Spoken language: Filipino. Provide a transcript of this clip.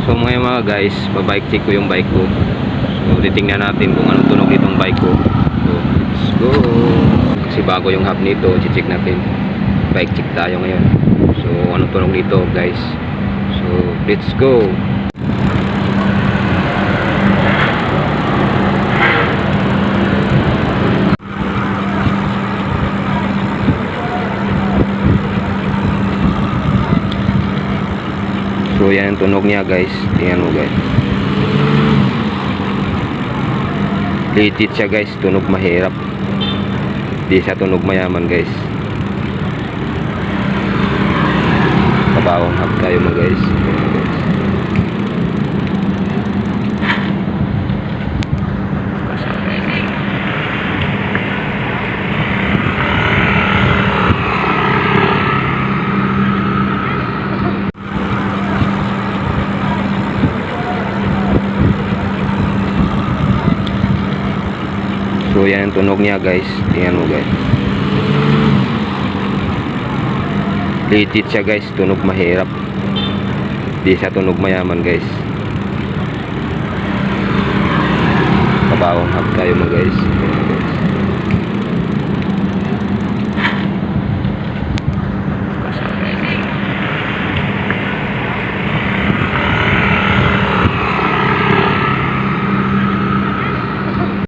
So ngayon mga guys, pa-bike check ko yung bike ko. So titingnan natin kung anong tunog itong bike ko. So let's go. Kasi bago yung hub nito, check natin. Bike check tayo ngayon. So anong tunog nito guys. So let's go. So yan ang tunog niya guys. Tingnan mo guys. Legit siya guys. Tunog mahirap. Di siya tunog mayaman guys. Kabawang hub tayo mo guys. So yan ang tunog niya guys. Tingnan mo guys. Legit siya guys. Tunog mahirap. Di siya tunog mayaman guys. Kabawang hub tayo mo guys.